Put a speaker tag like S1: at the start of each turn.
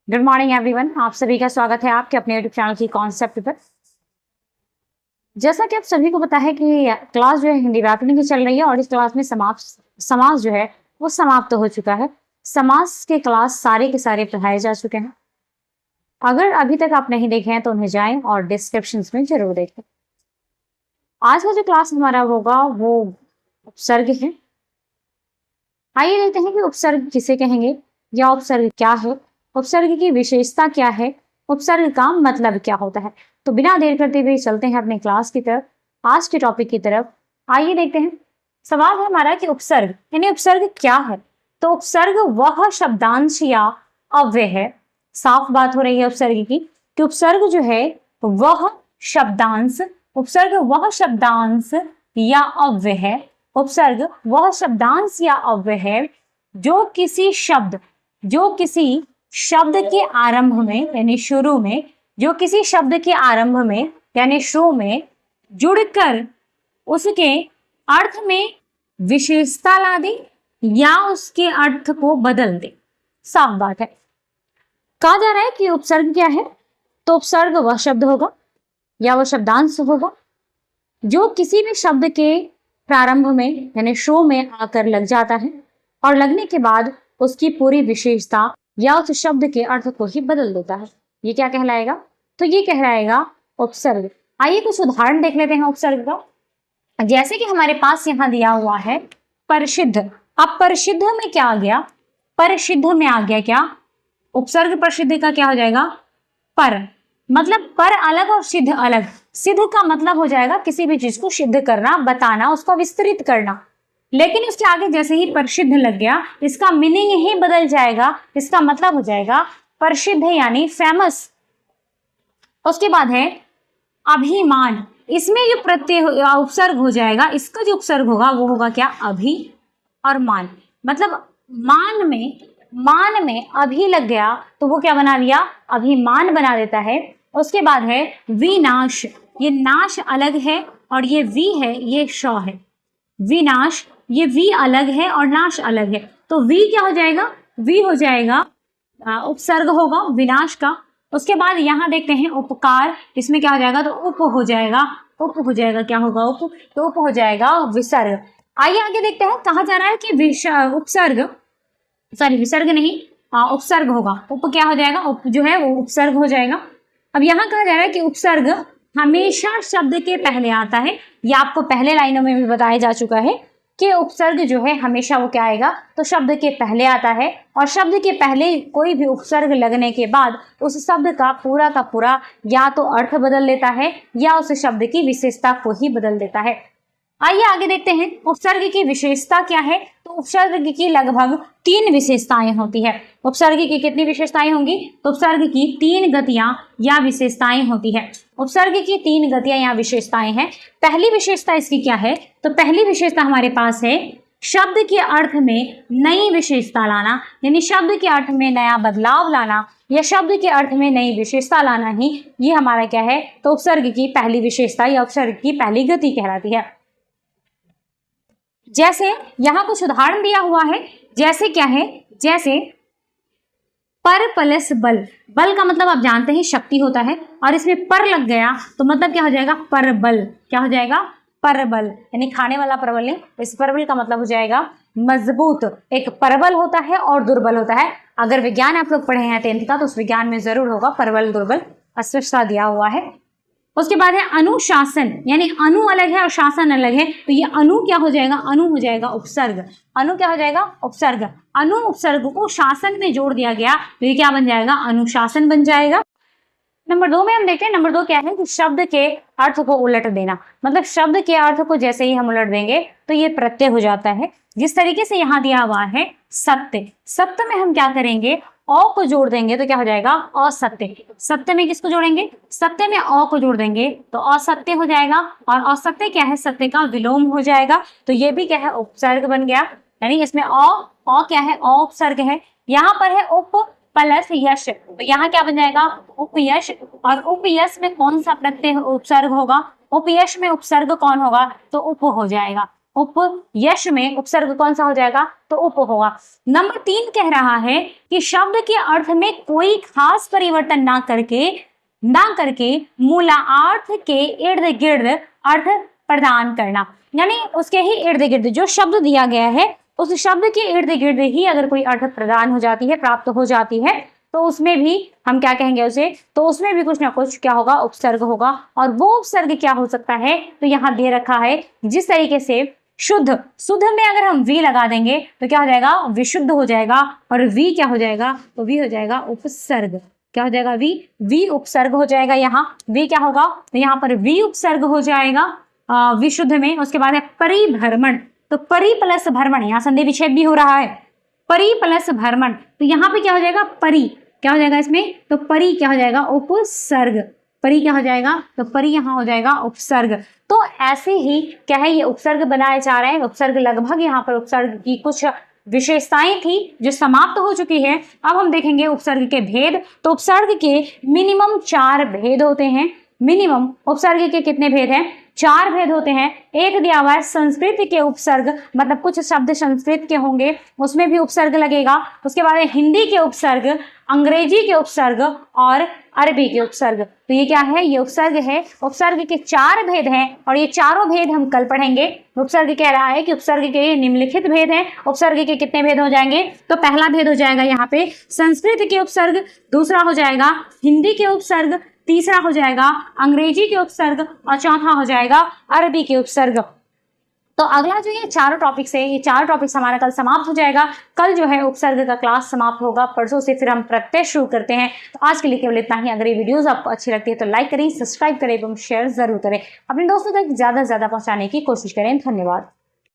S1: Good morning everyone, आप सभी का स्वागत है आपके अपने यूट्यूब चैनल की कॉन्सेप्ट पर। जैसा कि आप सभी को पता है कि क्लास जो है हिंदी व्याकरण की चल रही है और इस क्लास में समास जो है वो समाप्त हो चुका है। समास के क्लास सारे के सारे पढ़ाए जा चुके हैं। अगर अभी तक आप नहीं देखे हैं तो उन्हें जाएं और डिस्क्रिप्शन में जरूर देखें। आज का जो क्लास हमारा होगा वो उपसर्ग है। आइए देखते हैं कि उपसर्ग किसे कहेंगे या उपसर्ग क्या है, उपसर्ग की विशेषता क्या है, उपसर्ग का मतलब क्या होता है। तो बिना देर करते हुए चलते हैं अपने क्लास की तरफ, आज के टॉपिक की तरफ। आइए देखते हैं। सवाल है हमारा कि उपसर्ग यानी उपसर्ग क्या है। तो उपसर्ग वह शब्दांश या अव्यय है। साफ बात हो रही है उपसर्ग की कि उपसर्ग जो है वह शब्दांश, उपसर्ग वह शब्दांश या अव्यय है। उपसर्ग वह शब्दांश या अव्यय है जो किसी शब्द के आरंभ में यानी शुरू में, जो किसी शब्द के आरंभ में यानी शुरू में जुड़कर उसके अर्थ में विशेषता ला दे या उसके अर्थ को बदल दे। साफ बात है। कहा जा रहा है कि उपसर्ग क्या है। तो उपसर्ग वह शब्द होगा या वह शब्दांश होगा जो किसी भी शब्द के प्रारंभ में यानी शुरू में आकर लग जाता है और लगने के बाद उसकी पूरी विशेषता या उस शब्द के अर्थ को ही बदल देता है। ये क्या कहलाएगा? तो ये कहलाएगा उपसर्ग। आइए कुछ उदाहरण देख लेते हैं उपसर्ग का। जैसे कि हमारे पास यहाँ दिया हुआ है परिसिद्ध। अब परिसिद्ध में क्या आ गया? परिसिद्ध में आ गया क्या? उपसर्ग परिसिद्ध का क्या हो जाएगा? पर, मतलब पर अलग और सिद्ध अलग। सिद्ध का मतलब हो जाएगा किसी भी चीज को सिद्ध करना, बताना, उसको विस्तृत करना। लेकिन उसके आगे जैसे ही प्रसिद्ध लग गया, इसका मीनिंग ही बदल जाएगा। इसका मतलब हो जाएगा प्रसिद्ध यानी फेमस। उसके बाद है अभिमान। इसमें जो प्रत्यय उपसर्ग हो जाएगा, इसका जो उपसर्ग होगा वो होगा क्या? अभि और मान। मतलब मान में अभी लग गया तो वो क्या बना दिया? अभिमान बना देता है। उसके बाद है विनाश। ये नाश अलग है और ये वी है, ये श है। विनाश, ये वी अलग है और नाश अलग है। तो वी क्या हो जाएगा? वी हो जाएगा उपसर्ग होगा विनाश का। उसके बाद यहाँ देखते हैं उपकार। इसमें क्या हो जाएगा? तो उप हो जाएगा। उप हो जाएगा, क्या होगा? उप। तो उप हो जाएगा विसर्ग। आइए आगे देखते हैं। कहा जा रहा है कि विसर्ग नहीं, उपसर्ग होगा। उप क्या हो जाएगा? उप जो है वो उपसर्ग हो जाएगा। अब यहाँ कहा जा रहा है कि उपसर्ग हमेशा शब्द के पहले आता है। यह आपको पहले लाइनों में भी बताया जा चुका है कि उपसर्ग जो है हमेशा वो क्या आएगा? तो शब्द के पहले आता है और शब्द के पहले कोई भी उपसर्ग लगने के बाद उस शब्द का पूरा या तो अर्थ बदल देता है या उस शब्द की विशेषता को ही बदल देता है। आइए आगे देखते हैं उपसर्ग की विशेषता क्या है। तो उपसर्ग की लगभग 3 विशेषताएं होती है। उपसर्ग की कितनी विशेषताएं होंगी? तो उपसर्ग की 3 गतियां या विशेषताएं होती है। उपसर्ग की 3 गतियां या विशेषताएं हैं। पहली विशेषता इसकी क्या है? तो पहली विशेषता हमारे पास है शब्द के अर्थ में नई विशेषता लाना, यानी शब्द के अर्थ में नया बदलाव लाना या शब्द के अर्थ में नई विशेषता लाना ही ये हमारा क्या है? तो उपसर्ग की पहली विशेषता या उपसर्ग की पहली गति कहलाती है। जैसे यहां कुछ उदाहरण दिया हुआ है। जैसे क्या है? जैसे पर प्लस बल। बल का मतलब आप जानते हैं शक्ति होता है और इसमें पर लग गया तो मतलब क्या हो जाएगा? परबल। क्या हो जाएगा? परबल, यानी खाने वाला परबल नहीं। इस परबल का मतलब हो जाएगा मजबूत। एक परबल होता है और दुर्बल होता है। अगर विज्ञान आप लोग पढ़े हैं 10th का तो उस विज्ञान में जरूर होगा परबल दुर्बल अस्पष्टता दिया हुआ है। उसके बाद है अनुशासन, यानी अनु अलग है और शासन अलग है। तो ये अनु क्या हो जाएगा? अनु हो जाएगा उपसर्ग। अनु क्या हो जाएगा? उपसर्ग। अनु उपसर्ग को शासन में जोड़ दिया गया तो ये क्या बन जाएगा? अनुशासन बन जाएगा। नंबर 2 में हम देखते हैं। नंबर 2 क्या है? कि शब्द के अर्थ को उलट देना। मतलब शब्द के अर्थ को जैसे ही हम उलट देंगे तो ये प्रत्यय हो जाता है। जिस तरीके से यहाँ दिया हुआ है सत्य। सत्य में हम क्या करेंगे? अ को जोड़ देंगे तो क्या हो जाएगा? असत्य। सत्य में किसको जोड़ेंगे? सत्य में अ को जोड़ देंगे तो असत्य हो जाएगा। और असत्य क्या है? सत्य का विलोम हो जाएगा। तो ये भी क्या है? उपसर्ग बन गया। यानी इसमें अ क्या है? अ उपसर्ग है। यहाँ पर है उप प्लस यश, तो यहाँ क्या बन जाएगा? उपयश। और उपयश में कौन सा प्रत्यय उपसर्ग होगा? उपयश में उपसर्ग कौन होगा? तो उप हो जाएगा। उपयश में उपसर्ग कौन सा हो जाएगा, तो उप होगा। नंबर 3 कह रहा है कि शब्द के अर्थ में कोई खास परिवर्तन ना करके मूलार्थ के इर्द गिर्द अर्थ प्रदान करना, यानी उसके ही इर्द गिर्द जो शब्द दिया गया है उस शब्द के इर्द गिर्द ही अगर कोई अर्थ प्रदान हो जाती है, प्राप्त हो जाती है, तो उसमें भी हम क्या कहेंगे उसे, तो उसमें भी कुछ ना कुछ क्या होगा, उपसर्ग होगा। और वो उपसर्ग क्या हो सकता है, तो यहाँ दे रखा है जिस तरीके से शुद्ध में अगर हम वी लगा देंगे तो क्या हो जाएगा, विशुद्ध हो जाएगा। और वी क्या हो जाएगा, तो वी हो जाएगा उपसर्ग। क्या हो जाएगा, वी उपसर्ग हो जाएगा। यहाँ वी क्या होगा, तो यहाँ पर वी उपसर्ग हो जाएगा विशुद्ध में। उसके बाद है परिभ्रमण, तो परि प्लस भ्रमण, यहाँ संधि विच्छेद भी हो रहा है, परि प्लस भ्रमण, तो यहाँ पे क्या हो जाएगा, परि क्या हो जाएगा इसमें, तो परि क्या हो जाएगा, उपसर्ग। परि क्या हो जाएगा, तो परि यहाँ हो जाएगा उपसर्ग। तो ऐसे ही क्या है, ये उपसर्ग बनाए जा रहे हैं। उपसर्ग लगभग यहाँ पर उपसर्ग की कुछ विशेषताएं थी जो समाप्त हो चुकी है। अब हम देखेंगे उपसर्ग के भेद। तो उपसर्ग के मिनिमम 4 भेद होते हैं। मिनिमम उपसर्ग के कितने भेद हैं, 4 भेद होते हैं। एक दिया हुआ है संस्कृत के उपसर्ग, मतलब कुछ शब्द संस्कृत के होंगे उसमें भी उपसर्ग लगेगा। उसके बाद हिंदी के उपसर्ग, अंग्रेजी के उपसर्ग और अरबी के उपसर्ग। तो ये क्या है, ये उपसर्ग है। उपसर्ग के 4 भेद हैं और ये चारों भेद हम कल पढ़ेंगे। उपसर्ग कह रहा है कि उपसर्ग के निम्नलिखित भेद हैं। उपसर्ग के कितने भेद हो जाएंगे, तो पहला भेद हो जाएगा यहाँ पे संस्कृत के उपसर्ग, दूसरा हो जाएगा हिंदी के उपसर्ग, तीसरा हो जाएगा अंग्रेजी के उपसर्ग और चौथा हो जाएगा अरबी के उपसर्ग। तो अगला जो ये चारों टॉपिक्स है, ये चारों टॉपिक्स हमारा कल समाप्त हो जाएगा। कल जो है उपसर्ग का क्लास समाप्त होगा, परसों से फिर हम प्रत्यय शुरू करते हैं। तो आज के लिए केवल इतना ही। अगर ये वीडियोस आपको अच्छी लगती है तो लाइक करें, सब्सक्राइब करें एवं शेयर जरूर करें। अपने दोस्तों तक ज्यादा से ज्यादा पहुंचाने की कोशिश करें। धन्यवाद।